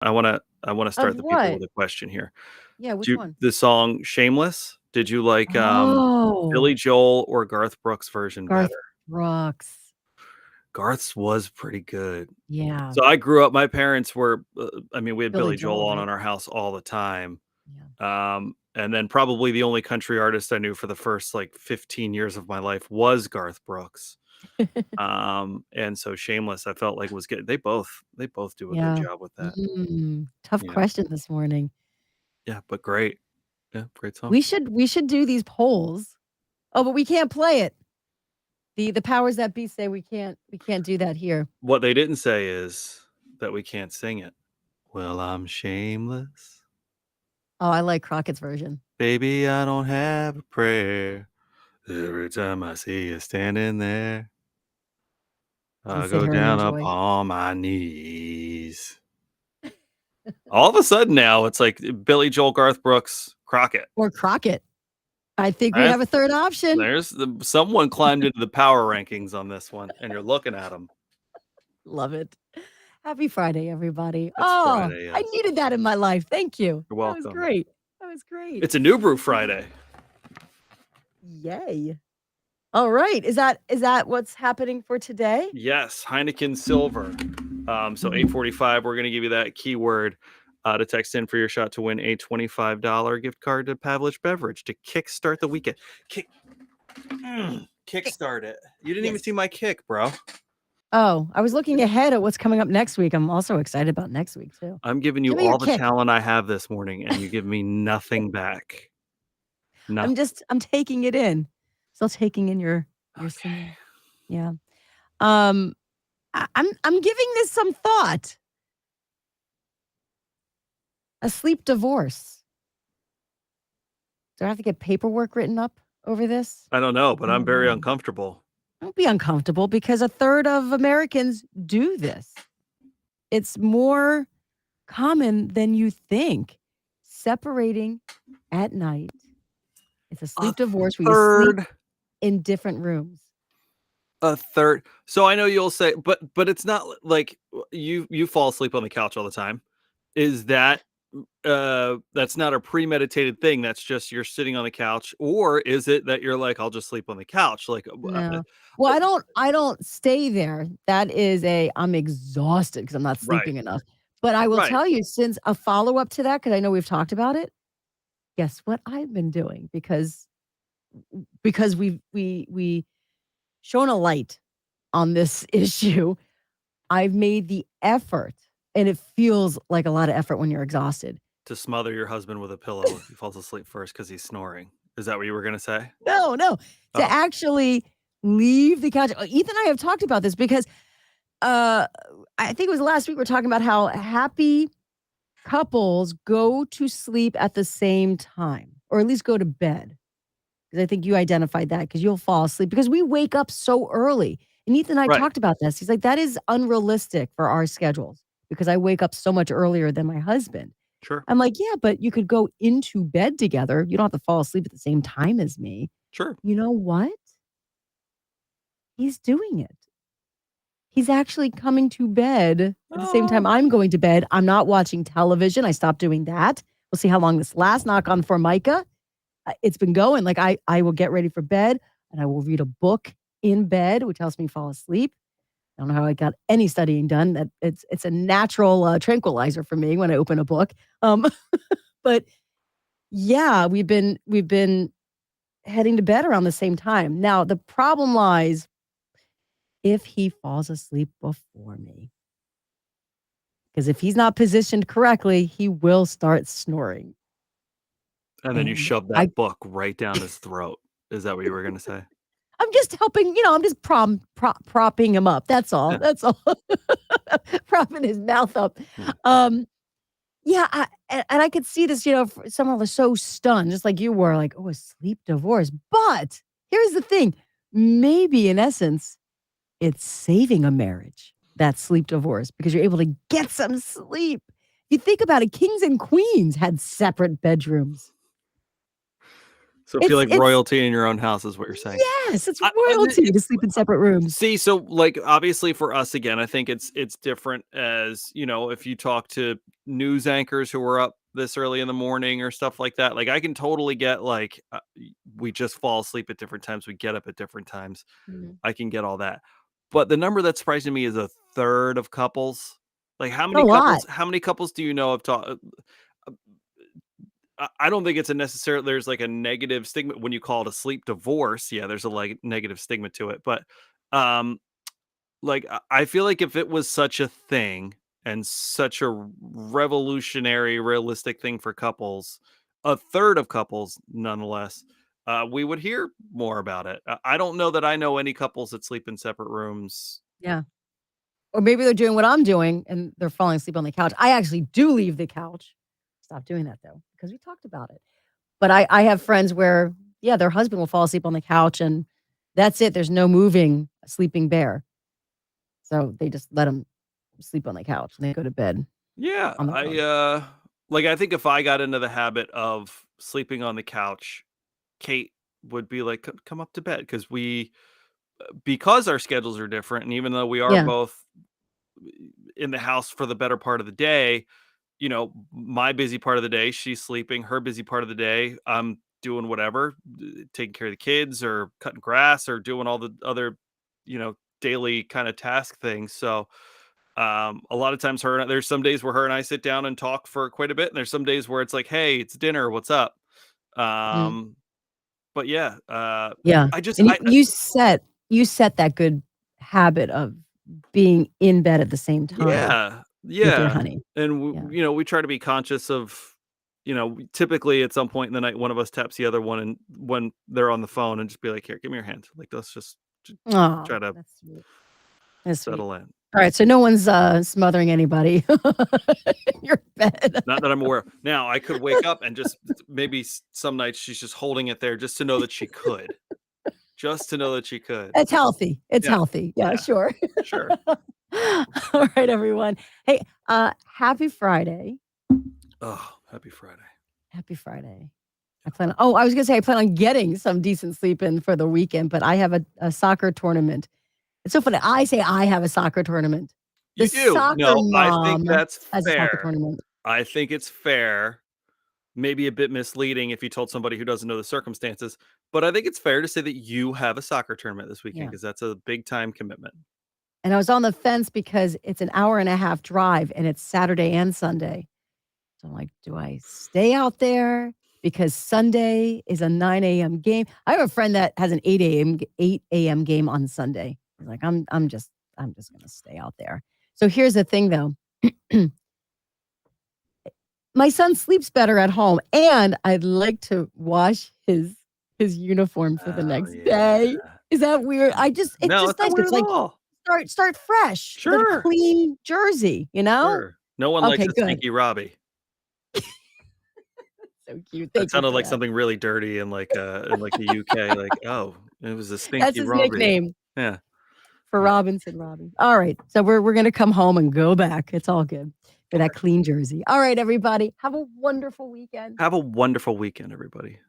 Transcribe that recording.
I wanna Of start the people what? with a question here. Yeah, Do which you one? the song "Shameless," did you like, Oh, Billy Joel or Garth Brooks' version Garth better? Brooks. Garth's was pretty good. Yeah, So I grew up my parents were, I mean, we had Billy Billy Joel Joel, on right? in our house all the time. Yeah. And then probably the only country artist I knew for the first, like, 15 years of my life was Garth Brooks. And so Shameless, I felt like was good. They both do a good Yeah. job with that. Tough Yeah. question this morning. Yeah, but great. Yeah, great song. We should do these polls. Oh, but we can't play it. The powers that be say we can't do that here. What they didn't say is that we can't sing it. Well, I'm shameless. Oh, I like Crockett's version. Baby, I don't have a prayer. Every time I see you standing there, I go Consider and down enjoy. upon my knees. All of a sudden now, it's like Billy Joel, Garth Brooks, Crockett. Or Crockett. I think we That's have a third option. someone climbed into the power rankings on this one, and you're looking at them. Love it. Happy Friday, everybody. It's Oh, Friday, I yes. needed that in my life. Thank you. You're That was welcome. great. That was great. It's a new brew Friday. Yay. All right. Is that what's happening for today? Yes, Heineken Silver. So 8:45, we're gonna give you that keyword to text in for your shot to win a $25 gift card to Pavlish Beverage to kickstart the weekend. Kickstart it. You didn't even Yes. see my kick, bro. Oh, I was looking ahead at what's coming up next week. I'm also excited about next week too. I'm giving you Give me your all the kick. talent I have this morning, and you give me nothing back. Nothing. I'm taking it in. Still taking in your Okay. singing. Yeah. I'm giving this some thought. A sleep divorce. Do I have to get paperwork written up over this? I don't know, but I I'm don't very know. uncomfortable. Don't be uncomfortable because a third of Americans do this. It's more common than you think. Separating at night. It's a A sleep divorce where you sleep third. in different rooms. A third. So I know you'll say, but it's not like you fall asleep on the couch all the time. Is that that's not a premeditated thing? That's just you're sitting on the couch, or is it that you're like, I'll just sleep on the couch? Like, No. Well, I don't stay there. That is I'm exhausted because I'm not right, sleeping enough. But I will right. tell you, since a follow-up to that, because I know we've talked about it, guess what I've been doing? Because we shown a light on this issue. I've made the effort, and it feels like a lot of effort when you're exhausted. To smother your husband with a pillow if he falls asleep first because he's snoring. Is that what you were gonna say? No, no, to Oh, actually leave the couch. Ethan and I have talked about this because uh, I think it was last week we were talking about how happy couples go to sleep at the same time, or at least go to bed. Because I think you identified that because you'll fall asleep because we wake up so early. And Ethan and I right. talked about this. He's like, that is unrealistic for our schedules because I wake up so much earlier than my husband. Sure, I'm like, yeah, but you could go into bed together. You don't have to fall asleep at the same time as me. sure. You know what? He's doing it. He's actually coming to bed at the same time Oh, I'm going to bed. I'm not watching television. I stopped doing that. We'll see how long this lasts. Knock on Formica. It's been going. Like I will get ready for bed and I will read a book in bed, which helps me fall asleep. I don't know how I got any studying done. That it's a natural tranquilizer for me when I open a book. Um, but yeah, we've been heading to bed around the same time. Now the problem lies if he falls asleep before me. Because if he's not positioned correctly, he will start snoring. and then you And shove that book right down his throat. Is that what you were gonna say? I'm just helping, I'm just propping him up. That's all. Yeah. That's all. Propping his mouth up. Yeah. Yeah, and I could see this, someone was so stunned, just like you were, like, oh, a sleep divorce. But here's the thing. Maybe in essence, it's saving a marriage, that sleep divorce, because you're able to get some sleep. You think about it, kings and queens had separate bedrooms. So feel like royalty in your own house is what you're saying. Yes, it's royalty to sleep in separate rooms. See, so like obviously for us again, I think it's different as if you talk to news anchors who are up this early in the morning or stuff like that. Like I can totally get like we just fall asleep at different times, we get up at different times. Mhm. I can get all that. But the number that's surprising me is a third of couples. Like A lot. how many couples do you know of I don't think it's a necessary there's like a negative stigma when you call it a sleep divorce. Yeah, there's a like negative stigma to it, but um like I feel like if it was such a thing and such a revolutionary realistic thing for couples, a third of couples nonetheless, we would hear more about it. I don't know that I know any couples that sleep in separate rooms. Yeah. Or maybe they're doing what I'm doing and they're falling asleep on the couch. I actually do leave the couch. Stop doing that though, because we talked about it. But I have friends where, yeah, their husband will fall asleep on the couch and that's it. There's no moving a sleeping bear. So they just let him sleep on the couch and they go to bed Yeah, on their own. I think if I got into the habit of sleeping on the couch, Kate would be like, Come up to bed," because our schedules are different, and even though we are Yeah. both in the house for the better part of the day, my busy part of the day, she's sleeping. Her busy part of the day, I'm doing whatever, taking care of the kids or cutting grass or doing all the other, daily kind of task things. So, a lot of times there's some days where her and I sit down and talk for quite a bit. And there's some days where it's like, hey, it's dinner. What's up? Mm. Um, but yeah, Yeah. I just, And you set that good habit of being in bed at the same time yeah, with your yeah. honey. And Yeah. we try to be conscious of, typically at some point in the night, one of us taps the other one, and when they're on the phone, and just be like, "Here, give me your hand." Like, let's just Oh, try to that's sweet. That's sweet. settle in. All right, so no one's, smothering anybody in your bed. Not that I'm aware of. Now, I could wake up and just maybe some nights she's just holding it there just to know that she could, just to know that she could. It's healthy. It's Yeah, healthy. Yeah, yeah, sure. sure. All right, everyone. Hey, happy Friday. Oh, happy Friday. Happy Friday. I was gonna say I plan on getting some decent sleep in for the weekend, but I have a soccer tournament. It's so funny. I say I have a soccer tournament. The You do? soccer No, I think mom that's has a soccer fair. tournament. I think it's fair. Maybe a bit misleading if you told somebody who doesn't know the circumstances, but I think it's fair to say that you have a soccer tournament this weekend Yeah. because that's a big time commitment. And I was on the fence because it's an hour and a half drive and it's Saturday and Sunday. So I'm like, do I stay out there? Because Sunday is a 9 a.m. game. I have a friend that has an 8 a.m. game on Sunday. He's like, I'm just gonna stay out there. So here's the thing though. My son sleeps better at home, and I'd like to wash his uniform for the Oh, next yeah. day. Is that weird? It's No, just it's not nice. weird It's at like all. start fresh with a Sure, clean jersey, you know? sure. No one likes Okay, a good. stinky Robbie. So cute. That Thank you sounded for like that. something really dirty in like the UK, like, "Oh, it was a That's stinky his Robbie." nickname Yeah. for Robinson Robbie. All right. So we're gonna come home and go back. It's all good for that Okay. clean jersey. All right, everybody. Have a wonderful weekend. Have a wonderful weekend, everybody.